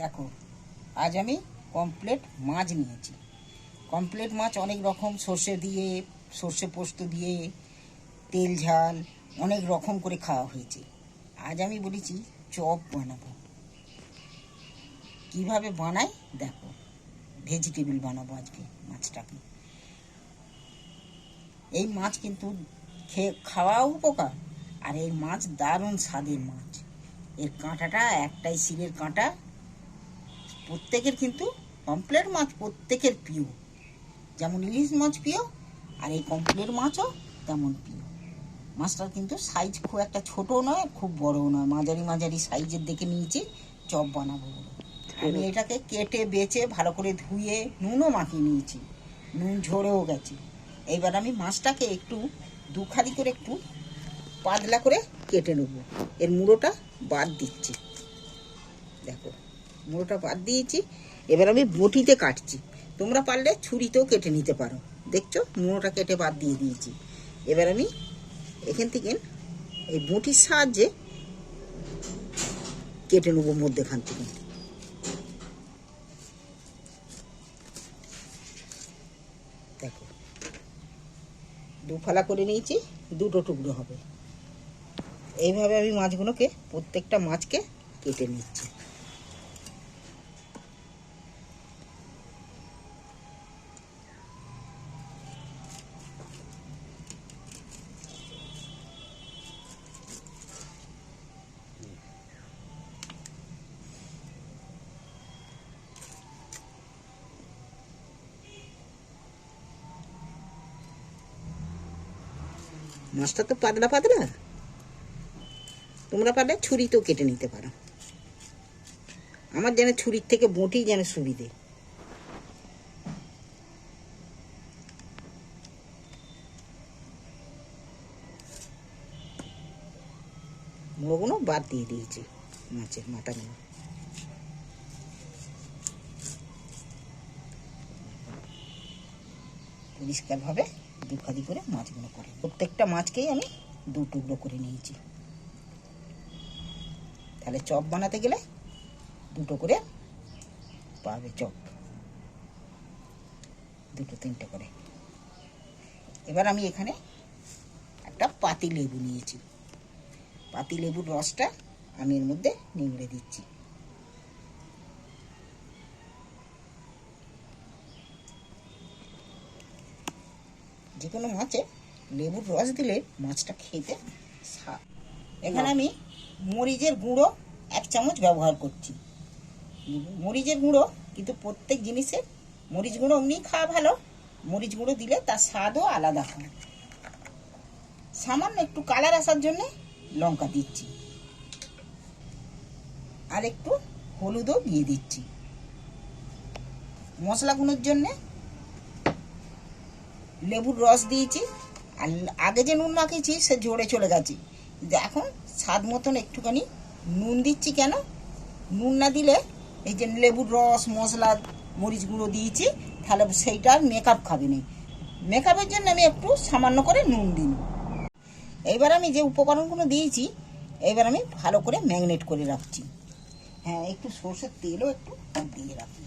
দেখো আজ আমি কমপ্লেট মাছ নিয়েছি। কমপ্লেট মাছ অনেক রকম সর্ষে দিয়ে, সর্ষে পোস্ত দিয়ে, তেল ঝাল অনেক রকম করে খাওয়া হয়েছে। আজ আমি বলেছি চপ বানাবো। কিভাবে বানাই দেখো। ভেজিটেবিল বানাবো আজকে মাছটাকে। এই মাছ কিন্তু খাওয়াও উপকার, আর এই মাছ দারুণ স্বাদের মাছ। এর কাঁটাটা একটাই শিরের কাঁটা। প্রত্যেকের কিন্তু কমপ্লেট মাছ প্রত্যেকের প্রিয়, যেমন ইলিশ মাছ প্রিয়, আর এই কমপ্লেট মাছও তেমন প্রিয়। মাছটার কিন্তু সাইজ খুব একটা ছোটও নয়, খুব বড়ও নয়, মাঝারি মাঝারি সাইজের দেখে নিয়েছি চপ বানাবো বলে। আমি এটাকে কেটে বেছে ভালো করে ধুয়ে নুনও মাখিয়ে নিয়েছি, নুন ঝরেও গেছে। এইবার আমি মাছটাকে একটু দুখালি করে একটু পাতলা করে কেটে নেবো। এর মুড়োটা বাদ দিচ্ছি, দেখো মুড়োটা বাদ দিয়েছি। এবার আমি বটিতে কাটছি, তোমরা পারলে ছুরিতেও কেটে নিতে পারো। দেখছো মুড়োটা কেটে বাদ দিয়ে দিয়েছি। এবার আমি এখান থেকে এই বটির সাহায্যে কেটে নেবো মধ্যেখান থেকে। দেখো দুফালা করে নিয়েছি, দুটো টুকরো হবে। এইভাবে আমি মাছগুলোকে প্রত্যেকটা মাছকে কেটে নিচ্ছি। মাছটা তো পাতলা পাতলা, তোমরা পারলে ছুরিতেও কেটে নিতে পারো। আমার যেন ছুরির থেকে বটি যেন সুবিধে। মুড়োগুলো বাদ দিয়ে দিয়েছি, মাছের মাথাগুলো। পরিষ্কারভাবে দুখাদি করে মাছগুলো করে, প্রত্যেকটা মাছকেই আমি দু টুকরো করে নিয়েছি। তাহলে চপ বানাতে গেলে দুটো করে পাবে চপ, দুটো তিনটে করে। এবার আমি এখানে একটা পাতি লেবু নিয়েছি। পাতি লেবুর রসটা আমি এর মধ্যে নিংড়ে দিচ্ছি। যে কোনো মাছে লেবুর রস দিলে মাছটা খেতে স্বাদ। এখানে আমি মরিচের গুঁড়ো 1 চামচ ব্যবহার করছি। মরিচের গুঁড়ো কিন্তু প্রত্যেক জিনিসে মরিচ গুঁড়ো এমনি খাওয়া ভালো, মরিচ গুঁড়ো দিলে তার স্বাদও আলাদা হয়। সামান্য একটু কালার আসার জন্যে লঙ্কা দিচ্ছি, আর একটু হলুদও দিয়ে দিচ্ছি। মশলাগুলোর জন্যে লেবুর রস দিয়েছি, আর আগে যে নুন মাখিয়েছি সে ঝরে চলে গেছে। এখন স্বাদ মতন একটুখানি নুন দিচ্ছি। কেন নুন না দিলে, এই যে লেবুর রস মশলা মরিচ গুঁড়ো দিয়েছি, তাহলে সেইটা আর মেকআপ খাবে না। মেকআপের জন্য আমি একটু সামান্য করে নুন দিই। এইবার আমি যে উপকরণগুলো দিয়েছি, এবার আমি ভালো করে ম্যাগনেট করে রাখছি। হ্যাঁ, একটু সরষের তেলও একটু দিয়ে রাখি।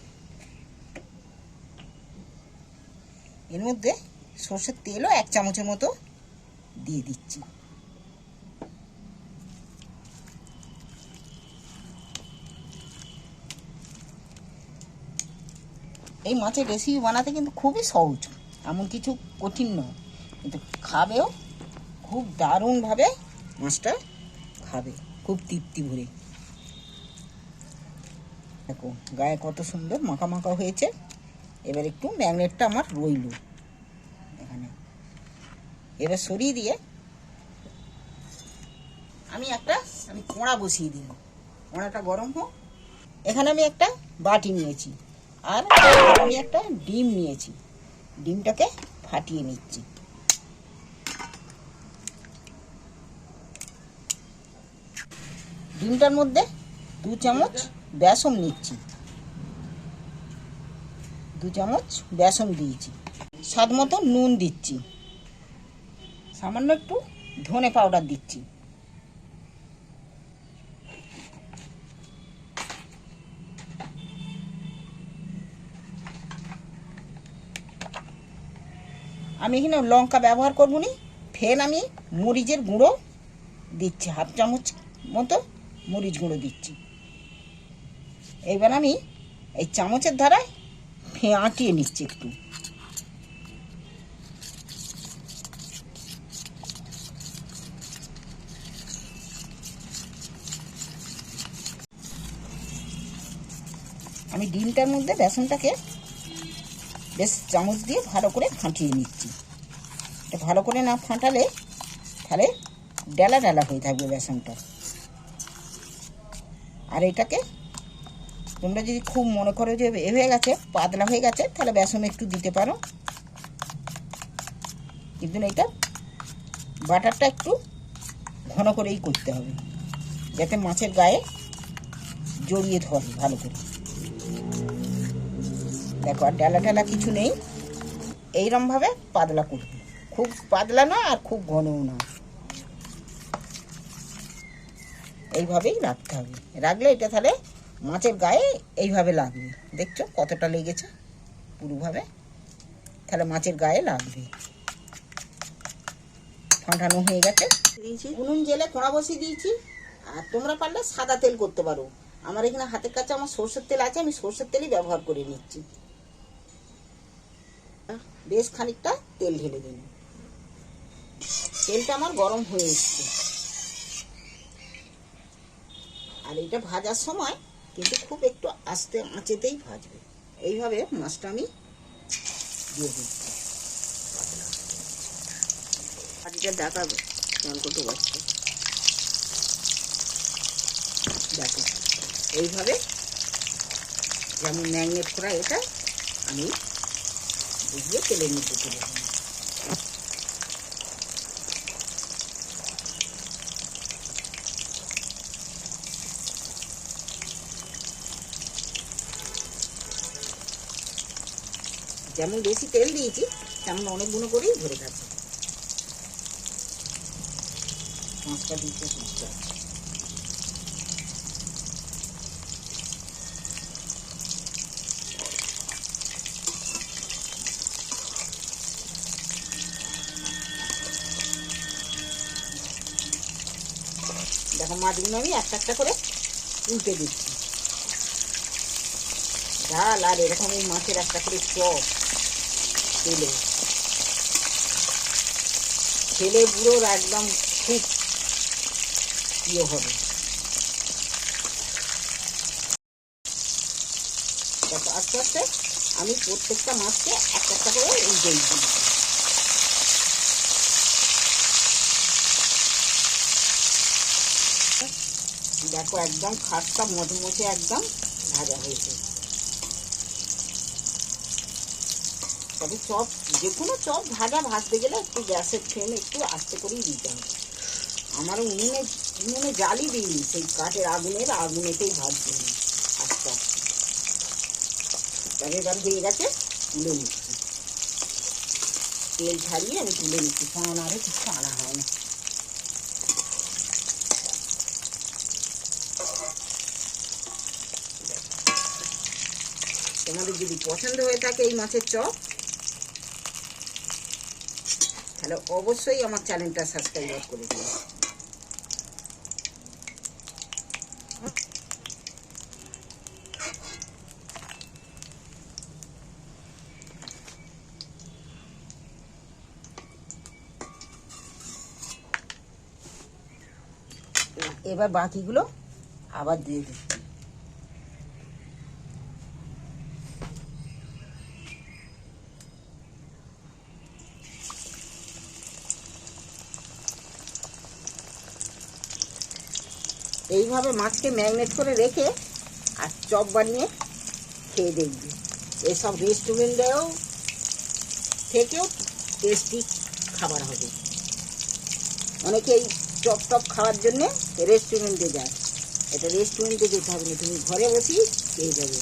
এর মধ্যে সরষের তেলও 1 চামচের মতো দিয়ে দিচ্ছি। এই মাছের রেসিপি বানাতে কিন্তু খুবই সহজ, এমন কিছু কঠিন নয়, কিন্তু খাবেও খুব দারুণভাবে মাছটা খাবে, খুব তৃপ্তি ভরে। দেখো গায়ে কত সুন্দর মাখা মাখা হয়েছে। এবার একটু ম্যাগনেটটা আমার রইল এখানে। এবার সরিয়ে দিয়ে আমি কড়া বসিয়ে দিই। কড়াটা গরম হোক। এখানে আমি একটা বাটি নিয়েছি, আর আমি একটা ডিম নিয়েছি। ডিমটাকে ফাটিয়ে নিচ্ছি। ডিমটার মধ্যে 2 চামচ বেসন নিচ্ছি। 2 চামচ বেসন দিয়েছি। স্বাদ মতো নুন দিচ্ছি। সামান্য একটু ধনে পাউডার দিচ্ছি। আমি এখানে লঙ্কা ব্যবহার করবো নি, ফের আমি মরিচের গুঁড়ো দিচ্ছি, 1/2 চামচ মতো মরিচ গুঁড়ো দিচ্ছি। এবার আমি এই চামচের দ্বারায় আঁটিয়ে নিচ্ছি একটু। আমি ডিমটার মধ্যে বেসনটাকে বেশ চামচ দিয়ে ভালো করে ফাটিয়ে নিচ্ছি। এটা ভালো করে না ফাটালে তাহলে ডেলা ডেলা হয়ে থাকবে বেসনটা। আর এটাকে তোমরা যদি খুব মনে করো যে এ হয়ে গেছে, পাতলা হয়ে গেছে, তাহলে বেসন একটু দিতে পারো, কিন্তু এটা বাটারটা একটু ঘন করেই করতে হবে, যাতে মাছের গায়ে জড়িয়ে ধরে ভালো করে। দেখো আর ডালা ডালা কিছু নেই, এইরকমভাবে পাতলা করবে, খুব পাতলা না আর খুব ঘনও না, এইভাবেই রাখতে হবে। রাখলে এটা তাহলে মাছের গায়ে এইভাবে লাগবে। দেখছো কতটা লেগেছে পুরোভাবে, তাহলে মাছের গায়ে লাগবে। ফাটানো হয়ে গেছে, দিয়েছি উনুন জেলে কড়া বসিয়ে দিয়েছি। আর তোমরা পারলে সাদা তেল করতে পারো, আমার এখানে হাতের কাছে আমার সরষের তেল আছে, আমি সরষের তেলই ব্যবহার করে নিচ্ছি। বেশ খানিকটা তেল ঢেলে দিন, তেলটা আমার গরম হয়ে এসছে। আর এটা ভাজার সময় কিন্তু খুব একটু আস্তে আঁচেতেই ভাজবে। এইভাবে মাছটা আমি দিয়ে দিচ্ছি। হাঁড়িটা ডাকাবে কেমন করতে পারছে, দেখো এইভাবে যেমন ম্যাগনেট করা এটা আমি বুঝিয়ে তেলের মধ্যে তুলে দেবো। যেমন বেশি তেল দিয়েছি তেমন অনেকগুলো করেই ধরে গেছে। মাছটা দিতে মাছটা দেখো মাছগুলো আমি একটা একটা করে উল্টে দিচ্ছি। ডাল আর এরকম এই মাছের একটা করে চপ তেলে ছেলে বুড়োর একদম খুব প্রিয় হবে। দেখো আস্তে আস্তে আমি প্রত্যেকটা মাছকে একটা একটা করে উল্টে দিচ্ছি। দেখো একদম খাটটা মচমচে একদম ভাজা হয়েছে। তবে চপ, যে কোনো চপ ভাজতে গেলে একটু গ্যাসের ফ্লেম একটু আস্তে করেই দিতে হবে। আমার উনুনে জ্বালি দিইনি, সেই কাঠের আগুনেতেই ভাজতে হবে আস্তে আস্তে। তবে এবার হয়ে গেছে, তুলে নিচ্ছি, তেল ছাড়িয়ে আমি তুলে নিচ্ছি, কারণ আরও কিছু আনা হয় না। তোমাদের যদি পছন্দ হয়ে থাকে এই মাছের চপ, তাহলে অবশ্যই আমার চ্যানেলটা সাবস্ক্রাইব করে দিও। এবার বাকিগুলো আবার দিয়ে দিচ্ছি। এইভাবে মাছকে ম্যারিনেট করে রেখে আর চপ বানিয়ে খেয়ে দেখবি, এসব রেস্টুরেন্টেও থেকেও টেস্টি খাবার হবে। অনেকেই চপ টপ খাওয়ার জন্যে রেস্টুরেন্টে যায়, এটা রেস্টুরেন্টে যেতে হবে না, তুমি ঘরে বসেই পেয়ে যাবে।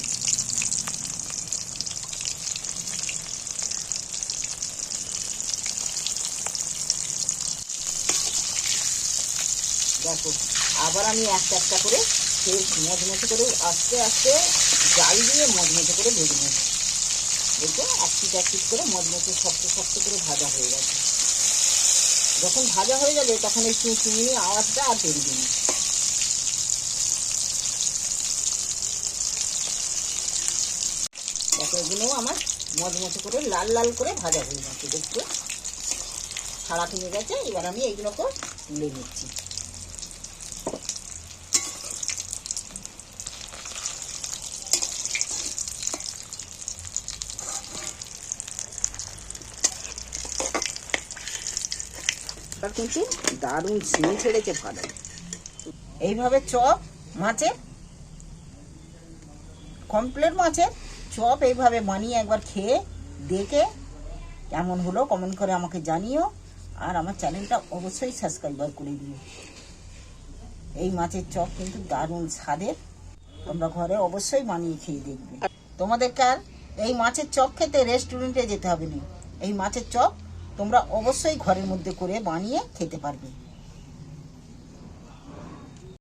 দেখো আবার আমি একটা একটা করে মচমচে করে আস্তে আস্তে জাল দিয়ে মচমচে করে ভেজে নেব। দেখো এক পিঠ করে মচমচে শক্ত শক্ত করে ভাজা হয়ে গেছে। যখন ভাজা হয়ে যাবে তখন এই চিনি আওয়াজটা আর বেরোবে না। দেখো এগুলো আমার মচমচে করে লাল লাল করে ভাজা হয়ে গেছে, দেখতে ছাড়া কমে গেছে। এবার আমি এইগুলোকে তুলে নিচ্ছি। কিন্তু দারুণ স্মেল ছেড়েছে ভালো। এইভাবে চপ মাছের, কমপ্লেট মাছের চপ এইভাবে বানিয়ে একবার খেয়ে দেখে কেমন হলো কমেন্ট করে আমাকে জানিও। আর আমার চ্যানেলটা অবশ্যই সাবস্ক্রাইব করে দিও। এই মাছের চপ কিন্তু দারুণ স্বাদের, তোমরা ঘরে অবশ্যই বানিয়ে খেয়ে দেখবে। তোমাদেরকে আর এই মাছের চপ খেতে রেস্টুরেন্টে যেতে হবে না। এই মাছের চপ তোমরা অবশ্যই ঘরের মধ্যে করে বানিয়ে খেতে পারবে।